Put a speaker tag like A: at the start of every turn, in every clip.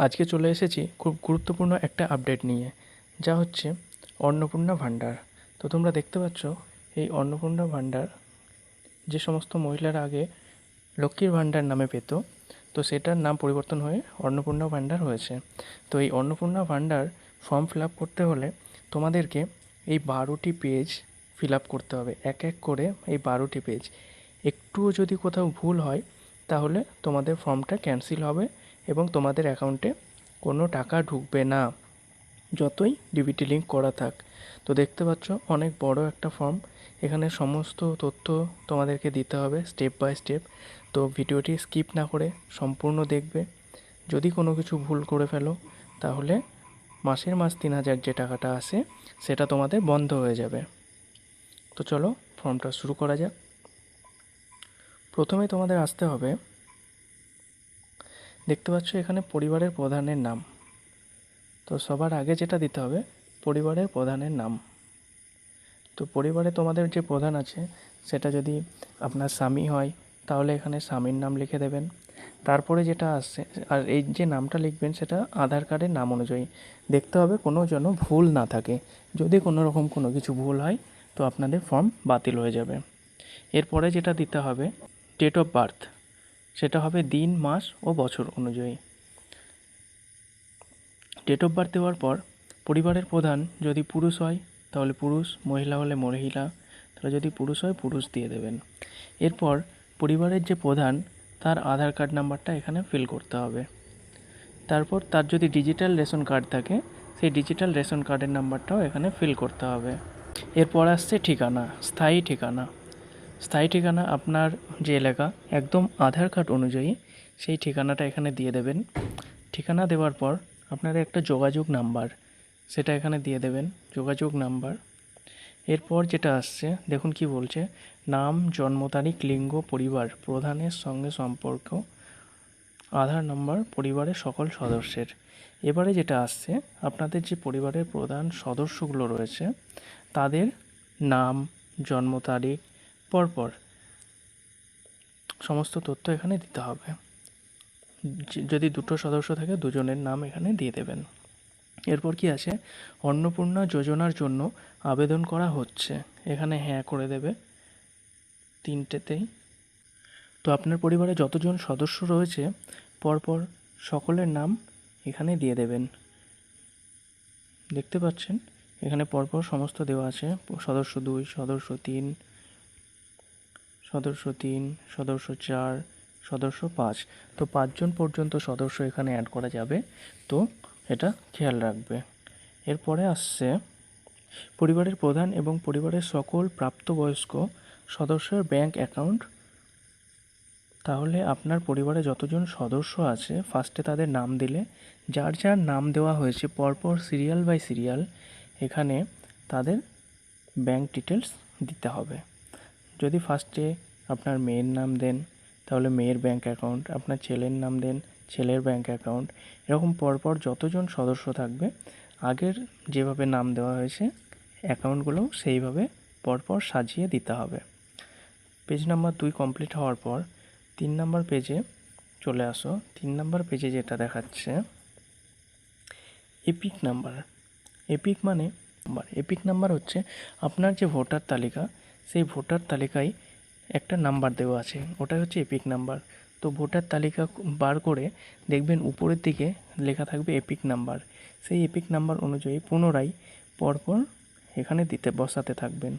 A: আজকে চলে এসেছি খুব গুরুত্বপূর্ণ একটা আপডেট নিয়ে, যা হচ্ছে অন্নপূর্ণা ভাণ্ডার। তো তোমরা দেখতে পাচ্ছ এই অন্নপূর্ণা ভাণ্ডার যে সমস্ত মহিলারা আগে লক্ষ্মীর ভাণ্ডার নামে পেত, তো সেটার নাম পরিবর্তন হয়ে অন্নপূর্ণা ভাণ্ডার হয়েছে। তো এই অন্নপূর্ণা ভাণ্ডার ফর্ম ফিল আপ করতে হলে তোমাদেরকে এই 12টি পেজ ফিল আপ করতে হবে, এক এক করে এই 12টি পেজ। একটুও যদি কোথাও ভুল হয় তাহলে তোমাদের ফর্মটা ক্যান্সেল হবে এবং তোমাদের অ্যাকাউন্টে কোনো টাকা ঢুকবে না, যতই ডিবিটি লিঙ্ক করা থাক। তো দেখতে পাচ্ছ অনেক বড় একটা ফর্ম, এখানে সমস্ত তথ্য তোমাদেরকে দিতে হবে স্টেপ বাই স্টেপ। তো ভিডিওটি স্কিপ না করে সম্পূর্ণ দেখবে। যদি কোনো কিছু ভুল করে ফেলো তাহলে মাসের মাস 3,000 যে টাকাটা আসে সেটা তোমাদের বন্ধ হয়ে যাবে। তো চলো ফর্মটা শুরু করা যাক। প্রথমে তোমাদের আসতে হবে, দেখতে পাচ্ছ এখানে পরিবারের প্রধানের নাম। তো সবার আগে যেটা দিতে হবে পরিবারের প্রধানের নাম। তো পরিবারে তোমাদের যে প্রধান আছে সেটা যদি আপনার স্বামী হয় তাহলে এখানে স্বামীর নাম লিখে দেবেন। তারপরে যেটা আসছে, আর এই যে নামটা লিখবেন সেটা আধার কার্ডের নাম অনুযায়ী দেখতে হবে, কোনো যেন ভুল না থাকে। যদি কোনো রকম কোনো কিছু ভুল হয় তো আপনাদের ফর্ম বাতিল হয়ে যাবে। এরপরে যেটা দিতে হবে ডেট অফ বার্থ, সেটা হবে দিন, মাস ও বছর অনুযায়ী। ডেট অফ বার্থ দেওয়ার পর পরিবারের প্রধান যদি পুরুষ হয় তাহলে পুরুষ, মহিলা হলে মহিলা, তাহলে যদি পুরুষ হয় পুরুষ দিয়ে দেবেন। এরপর পরিবারের যে প্রধান তার আধার কার্ড নাম্বারটা এখানে ফিল করতে হবে। তারপর তার যদি ডিজিটাল রেশন কার্ড থাকে সেই ডিজিটাল রেশন কার্ডের নাম্বারটাও এখানে ফিল করতে হবে। এরপর আসছে ঠিকানা, স্থায়ী ঠিকানা। স্থায়ী ঠিকানা আপনার যে এলাকা একদম আধার কার্ড অনুযায়ী সেই ঠিকানাটা এখানে দিয়ে দেবেন। ঠিকানা দেওয়ার পর আপনার একটা যোগাযোগ নাম্বার সেটা এখানে দিয়ে দেবেন, যোগাযোগ নাম্বার। এরপর যেটা আসছে দেখুন কি বলছে, নাম, জন্ম তারিখ, লিঙ্গ, পরিবার প্রধানের সঙ্গে সম্পর্ক, আধার নম্বর পরিবারের সকল সদস্যের। এবারে যেটা আসছে আপনাদের যে পরিবারের প্রধান সদস্যগুলো রয়েছে তাদের নাম, জন্ম তারিখ পরপর সমস্ত তথ্য এখানে দিতে হবে। যদি দুটো সদস্য থাকে দুজনের নাম এখানে দিয়ে দেবেন। এরপর কি আছে, অন্নপূর্ণা যোজনার জন্য আবেদন করা হচ্ছে, এখানে হ্যাঁ করে দেবে তিনটেতেই। তো আপনার পরিবারে যতজন সদস্য রয়েছে পরপর সকলের নাম এখানে দিয়ে দেবেন। দেখতে পাচ্ছেন এখানে পরপর সমস্ত দেওয়া আছে, সদস্য 2, সদস্য 3, সদস্য 3, সদস্য 4, সদস্য 5। তো 5 জন পর্যন্ত সদস্য এখানে অ্যাড করা যাবে, তো এটা খেয়াল রাখবে। এরপরে আসছে পরিবারের প্রধান এবং পরিবারের সকল প্রাপ্তবয়স্ক সদস্যের ব্যাংক অ্যাকাউন্ট। তাহলে আপনার পরিবারে যতজন সদস্য আছে ফার্স্টে তাদের নাম দিলে যার যার নাম দেওয়া হয়েছে পরপর সিরিয়াল বাই সিরিয়াল এখানে তাদের ব্যাংক ডিটেলস দিতে হবে। যদি ফার্স্টে আপনার মেয়ের নাম দেন তাহলে মেয়ের ব্যাংক অ্যাকাউন্ট, আপনার ছেলের নাম দেন ছেলের ব্যাংক অ্যাকাউন্ট, এরকম পরপর যতজন সদস্য থাকবে আগের যেভাবে নাম দেওয়া হয়েছে অ্যাকাউন্টগুলোও সেইভাবে পরপর সাজিয়ে দিতে হবে। পেজ নাম্বার 2 কমপ্লিট হওয়ার পর 3 নাম্বার পেজে চলে আসো। 3 নাম্বার পেজে যেটা দেখাচ্ছে এপিক নাম্বার। এপিক নাম্বার হচ্ছে আপনার যে ভোটার তালিকা সেই ভোটার তালিকায় একটা নাম্বার দেওয়া আছে, ওটাই হচ্ছে এপিক নাম্বার। তো ভোটার তালিকা বার করে দেখবেন উপরের দিকে লেখা থাকবে এপিক নাম্বার। সেই এপিক নাম্বার অনুযায়ী পুনরায় পরপর এখানে বসাতে থাকবেন।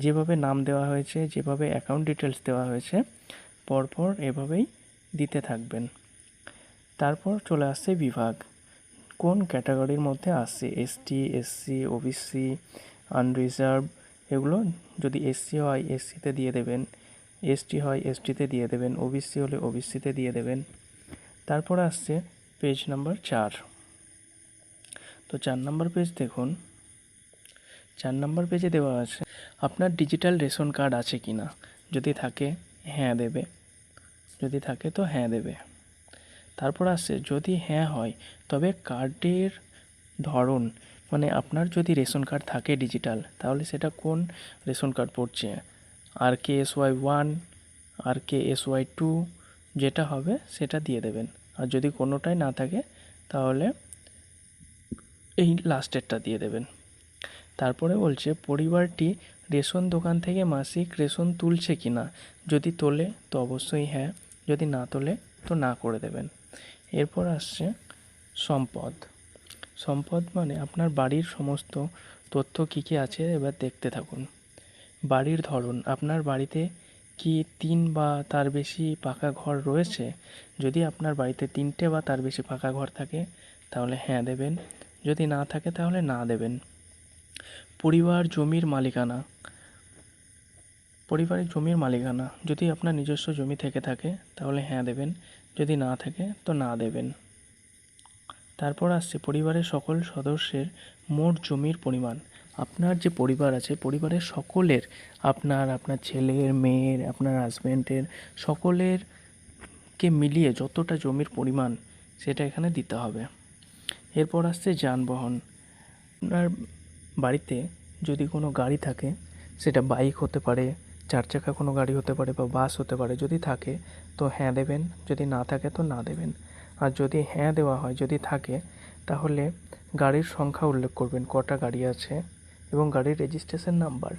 A: যেভাবে নাম দেওয়া হয়েছে, যেভাবে অ্যাকাউন্ট ডিটেলস দেওয়া হয়েছে পরপর এভাবেই দিতে থাকবেন। তারপর চলে আসছে বিভাগ, কোন ক্যাটাগরির মধ্যে আসছে, এসটি, এসসি, ওবিসি, আনরিজার্ভ। এগুলো যদি এসসি হয় এসসিতে দিয়ে দেবেন, এসটি হয় এসটিতে দিয়ে দেবেন, ওবিসি হলে ওবিসিতে দিয়ে দেবেন। তারপর আসছে পেজ নাম্বার 4। তো 4 নাম্বার পেজ দেখুন, 4 নাম্বার পেজে দেওয়া আছে আপনার ডিজিটাল রেশন কার্ড আছে কি না। যদি থাকে হ্যাঁ দেবে, যদি থাকে তো হ্যাঁ দেবে। তারপর আসছে যদি হ্যাঁ হয় তবে কার্ডের ধরন, মানে আপনার যদি রেশন কার্ড থাকে ডিজিটাল তাহলে সেটা কোন রেশন কার্ড পড়ছে, RKSY1, RKSY2, যেটা হবে সেটা দিয়ে দেবেন। আর যদি কোনোটাই না থাকে তাহলে এই লাস্টেরটা দিয়ে দেবেন। তারপরে বলছে পরিবারটি রেশন দোকান থেকে মাসিক রেশন তুলছে কি না, যদি তোলে তো অবশ্যই হ্যাঁ, যদি না তোলে তো না করে দেবেন। এরপর আসছে সম্পদ। সম্পদ মানে আপনার বাড়ির সমস্ত তথ্য কী কী আছে এবার দেখতে থাকুন। বাড়ির ধরন, আপনার বাড়িতে কি 3 বা তার বেশি পাকা ঘর রয়েছে? যদি আপনার বাড়িতে 3টে বা তার বেশি পাকা ঘর থাকে তাহলে হ্যাঁ দেবেন, যদি না থাকে তাহলে না দেবেন। পরিবার জমির মালিকানা, পরিবারের জমির মালিকানা যদি আপনার নিজস্ব জমি থেকে থাকে তাহলে হ্যাঁ দেবেন, যদি না থাকে তো না দেবেন। তারপর আসছে পরিবারের সকল সদস্যের মোট জমির পরিমাণ। আপনার যে পরিবার আছে, পরিবারের সকলের, আপনার ছেলের, মেয়ের, আপনার হাজব্যান্ডের, সকলের কে মিলিয়ে যতটা জমির পরিমাণ সেটা এখানে দিতে হবে। এরপর আসছে যানবাহন। আপনার বাড়িতে যদি কোনো গাড়ি থাকে, সেটা বাইক হতে পারে, 4 চাকা কোনো গাড়ি হতে পারে বা বাস হতে পারে, যদি থাকে তো হ্যাঁ দেবেন, যদি না থাকে তো না দেবেন। আর যদি হ্যাঁ দেওয়া হয়, যদি থাকে, তাহলে গাড়ির সংখ্যা উল্লেখ করবেন, কটা গাড়ি আছে এবং গাড়ির রেজিস্ট্রেশন নাম্বার,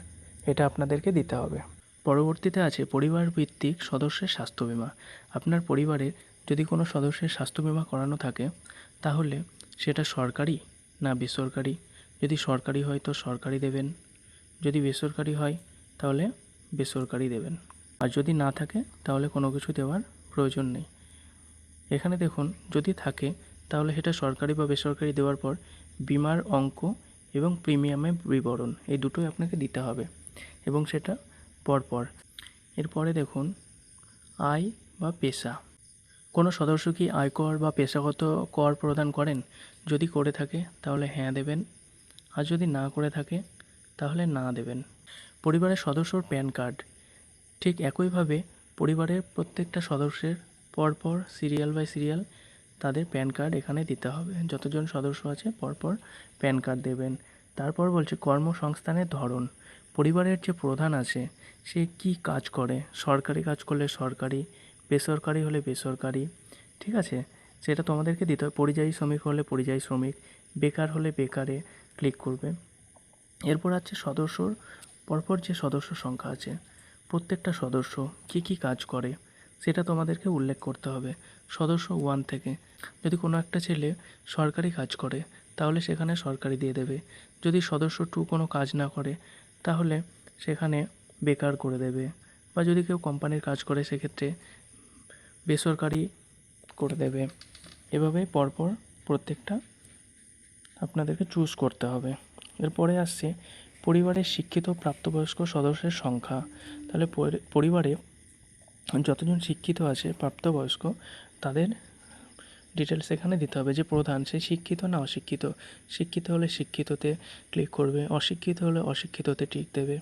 A: এটা আপনাদেরকে দিতে হবে। পরবর্তীতে আছে পরিবার ভিত্তিক সদস্যের স্বাস্থ্য বীমা। আপনার পরিবারের যদি কোনো সদস্যের স্বাস্থ্য বীমা করানো থাকে তাহলে সেটা সরকারি না বেসরকারি, যদি সরকারি হয় তো সরকারি দেবেন, যদি বেসরকারি হয় তাহলে বেসরকারি দেবেন। আর যদি না থাকে তাহলে কোনো কিছু দেওয়ার প্রয়োজন নেই। এখানে দেখুন, যদি থাকে তাহলে সেটা সরকারি বা বেসরকারি দেওয়ার পর বিমার অঙ্ক এবং প্রিমিয়ামের বিবরণ এই দুটোই আপনাকে দিতে হবে এবং সেটা পরপর। এরপরে দেখুন আয় বা পেশা। কোনো সদস্য কি আয়কর বা পেশাগত কর প্রদান করেন? যদি করে থাকে তাহলে হ্যাঁ দেবেন, আর যদি না করে থাকে তাহলে না দেবেন। পরিবারের সদস্যর প্যান কার্ড, ঠিক একইভাবে পরিবারের প্রত্যেকটা সদস্যের পরপর সিরিয়াল বাই সিরিয়াল তাদের প্যান কার্ড এখানে দিতে হবে। যতজন সদস্য আছে পরপর প্যান কার্ড দেবেন। তারপর বলছে কর্মসংস্থানের ধরন। পরিবারের যে প্রধান আছে সে কি কাজ করে, সরকারি কাজ করলে সরকারি, বেসরকারি হলে বেসরকারি, ঠিক আছে, সেটা তোমাদেরকে দিতে হবে। পরিযায়ী শ্রমিক হলে পরিযায়ী শ্রমিক, বেকার হলে বেকারে ক্লিক করবে। এরপর আছে সদস্যর পরপর যে সদস্য সংখ্যা আছে, প্রত্যেকটা সদস্য কী কী কাজ করে সেটা তোমাদেরকে উল্লেখ করতে হবে। সদস্য 1 থেকে যদি কোনো একটা ছেলে সরকারি কাজ করে তাহলে সেখানে সরকারি দিয়ে দেবে, যদি সদস্য 2 কোনো কাজ না করে তাহলে সেখানে বেকার করে দেবে, বা যদি কেউ কোম্পানির কাজ করে সেক্ষেত্রে বেসরকারি করে দেবে। এভাবে পরপর প্রত্যেকটা আপনাদেরকে চুজ করতে হবে। এরপরে আসছে পরিবারের শিক্ষিত প্রাপ্তবয়স্ক সদস্যের সংখ্যা। তাহলে পরিবারে যতজন শিক্ষিত আছে প্রাপ্তবয়স্ক তাদের ডিটেলস এখানে দিতে হবে, যে প্রধান সে শিক্ষিত না অশিক্ষিত। শিক্ষিত হলে শিক্ষিততে ক্লিক করবে, অশিক্ষিত হলে অশিক্ষিততে টিক দেবে।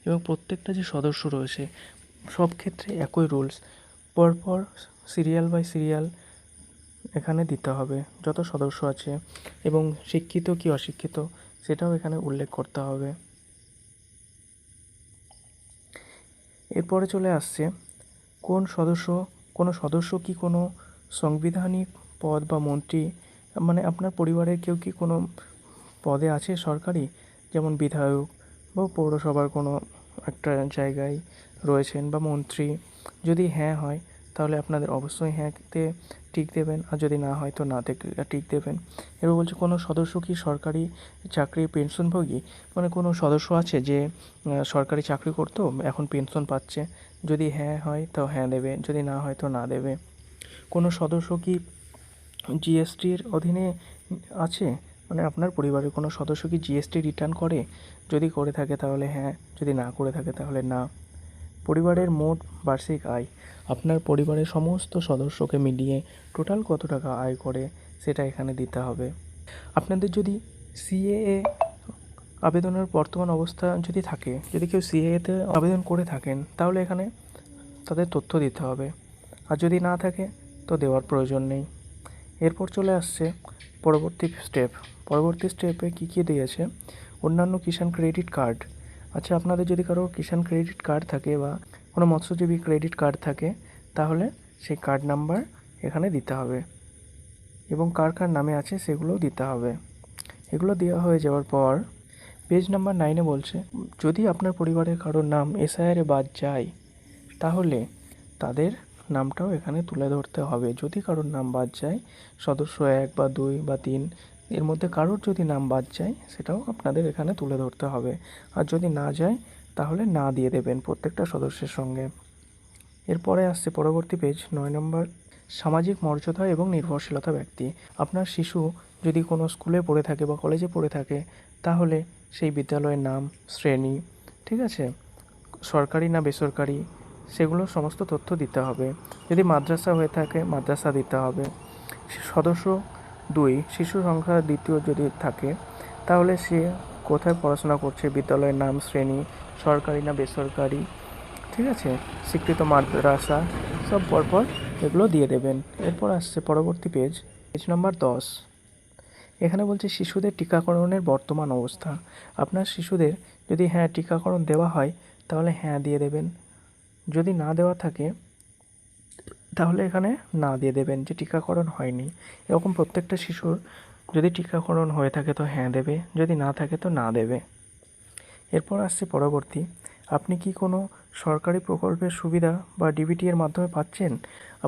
A: এবং প্রত্যেকটা যে সদস্য রয়েছে সব ক্ষেত্রে একই রুলস, পরপর সিরিয়াল বাই সিরিয়াল এখানে দিতে হবে যত সদস্য আছে, এবং শিক্ষিত কি অশিক্ষিত সেটাও এখানে উল্লেখ করতে হবে। এরপরে চলে আসছে কোনো সদস্য কি কোনো সাংবিধানিক পদ বা মন্ত্রী, মানে আপনার পরিবারের কেউ কি কোনো পদে আছে সরকারি, যেমন বিধায়ক বা পৌরসভার কোনো একটা জায়গায় রয়েছেন বা মন্ত্রী, যদি হ্যাঁ হয় তাহলে আপনাদের অবশ্যই হ্যাঁতে টিক দেবেন, আর যদি না হয় তো নাতে টিক দেবেন। এবার বলছে কোনো সদস্য কি সরকারি চাকরির পেনশনভোগী, মানে কোনো সদস্য আছে যে সরকারি চাকরি করতো এখন পেনশন পাচ্ছে, যদি হ্যাঁ হয় তো হ্যাঁ দেবে, যদি না হয় তো না দেবে। কোনো সদস্য কি জিএসটির অধীনে আছে, মানে আপনার পরিবারের কোনো সদস্য কি জিএসটি রিটার্ন করে, যদি করে থাকে তাহলে হ্যাঁ, যদি না করে থাকে তাহলে না। পরিবারের মোট বার্ষিক আয়, আপনার পরিবারের সমস্ত সদস্যকে মিলিয়ে টোটাল কত টাকা আয় করে সেটা এখানে দিতে হবে। আপনাদের যদি সিএএ আবেদনের বর্তমান অবস্থা যদি থাকে, যদি কেউ সিএএতে আবেদন করে থাকেন তাহলে এখানে তাদের তথ্য দিতে হবে, আর যদি না থাকে তো দেওয়ার প্রয়োজন নেই। এরপর চলে আসছে পরবর্তী স্টেপে কী কী দিয়েছে, অন্যান্য কিষাণ ক্রেডিট কার্ড। আচ্ছা, আপনাদের যদি কারো কিষাণ ক্রেডিট কার্ড থাকে বা কোনো মৎস্যজীবী ক্রেডিট কার্ড থাকে তাহলে সেই কার্ড নাম্বার এখানে দিতে হবে। এবং কার কার নামে আছে সেগুলোও দিতে হবে। এগুলো দেওয়া হয়ে যাওয়ার পর পেজ নাম্বার 9-এ বলছে, যদি আপনার পরিবারের কারোর নাম এসআইআরে বাদ যায় তাহলে তাদের নামটাও এখানে তুলে ধরতে হবে। যদি কারোর নাম বাদ যায়, সদস্য 1 বা 2 বা 3 এর মধ্যে কারোর যদি নাম বাদ যায় সেটাও আপনাদের এখানে তুলে ধরতে হবে। আর যদি না যায় তাহলে না দিয়ে দেবেন প্রত্যেকটা সদস্যের সঙ্গে। এরপরে আসছে পরবর্তী পেজ 9 নম্বর, সামাজিক মর্যাদা এবং নির্ভরশীলতা ব্যক্তি। আপনার শিশু যদি কোনো স্কুলে পড়ে থাকে বা কলেজে পড়ে থাকে তাহলে সেই বিদ্যালয়ের নাম, শ্রেণী, ঠিক আছে, সরকারি না বেসরকারি, সেগুলো সমস্ত তথ্য দিতে হবে। যদি মাদ্রাসা হয়ে থাকে মাদ্রাসা দিতে হবে। সদস্য 2, শিশু সংখ্যা দ্বিতীয় যদি থাকে তাহলে সে কোথায় পড়াশোনা করছে, বিদ্যালয়ের নাম, শ্রেণী, সরকারি না বেসরকারি, ঠিক আছে, স্বীকৃত মাদ্রাসা, সব পরপর এগুলো দিয়ে দেবেন। এরপর আসছে পরবর্তী পেজ নম্বর 10। এখানে বলছে শিশুদের টিকাকরণের বর্তমান অবস্থা। আপনার শিশুদের যদি হ্যাঁ টিকাকরণ দেওয়া হয় তাহলে হ্যাঁ দিয়ে দেবেন, যদি না দেওয়া থাকে তাহলে এখানে না দিয়ে দেবেন যে টিকাকরণ হয়নি। এরকম প্রত্যেকটা শিশুর যদি টিকাকরণ হয়ে থাকে তো হ্যাঁ দেবে, যদি না থাকে তো না দেবে। এরপর আসছে পরবর্তী, আপনি কি কোনো সরকারি প্রকল্পের সুবিধা বা ডিবিটি এর মাধ্যমে পাচ্ছেন?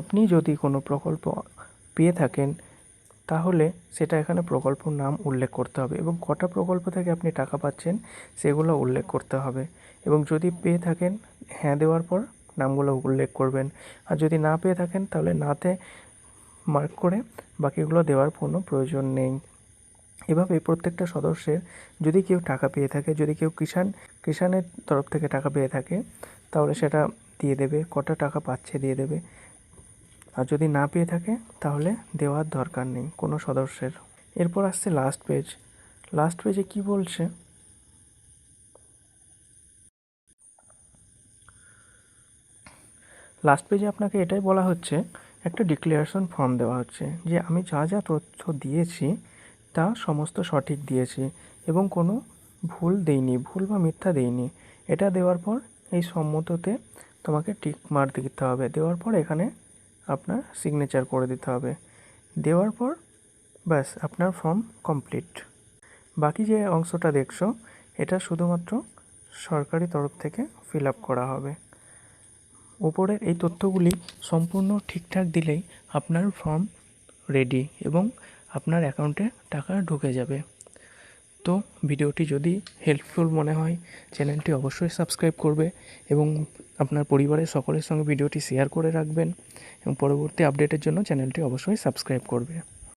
A: আপনি যদি কোনো প্রকল্প পেয়ে থাকেন তাহলে সেটা এখানে প্রকল্পর নাম উল্লেখ করতে হবে এবং কটা প্রকল্প থেকে আপনি টাকা পাচ্ছেন সেগুলো উল্লেখ করতে হবে। এবং যদি পেয়ে থাকেন হ্যাঁ দেওয়ার পর নামগুলো উল্লেখ করবেন, আর যদি না পেয়ে থাকেন তাহলে নাতে মার্ক করে বাকিগুলো দেওয়ার কোনো প্রয়োজন নেই। এভাবে প্রত্যেকটা সদস্যের যদি কেউ টাকা পেয়ে থাকে, যদি কেউ কিষাণের তরফ থেকে টাকা পেয়ে থাকে তাহলে সেটা দিয়ে দেবে, কটা টাকা পাচ্ছে দিয়ে দেবে। আর যদি না পেয়ে থাকে তাহলে দেওয়ার দরকার নেই কোনো সদস্যের। এরপর আসছে লাস্ট পেজ। লাস্ট পেজে কি বলছে, লাস্ট পেজে আপনাকে এটাই বলা হচ্ছে, একটা ডিক্লারেশন ফর্ম দেওয়া হচ্ছে যে আমি যা যা তথ্য দিয়েছি তা সমস্ত সঠিক দিয়েছি এবং কোনো ভুল দেইনি, ভুল বা মিথ্যা দেইনি। এটা দেওয়ার পর এই সম্মততে তোমাকে টিক মার্ক দিতে হবে। দেওয়ার পর এখানে আপনার সিগনেচার করে দিতে হবে। দেওয়ার পর ব্যাস আপনার ফর্ম কমপ্লিট। বাকি যে অংশটা দেখছো এটা শুধুমাত্র সরকারি তরফ থেকে ফিল আপ করা হবে। উপরের এই তথ্যগুলি সম্পূর্ণ ঠিকঠাক দিলেই আপনার ফর্ম রেডি এবং আপনার অ্যাকাউন্টে টাকা ঢুকে যাবে। তো ভিডিওটি যদি হেল্পফুল মনে হয় চ্যানেলটি অবশ্যই সাবস্ক্রাইব করবে এবং আপনার পরিবারের সকলের সঙ্গে ভিডিওটি শেয়ার করে রাখবেন এবং পরবর্তী আপডেটের জন্য চ্যানেলটি অবশ্যই সাবস্ক্রাইব করবে।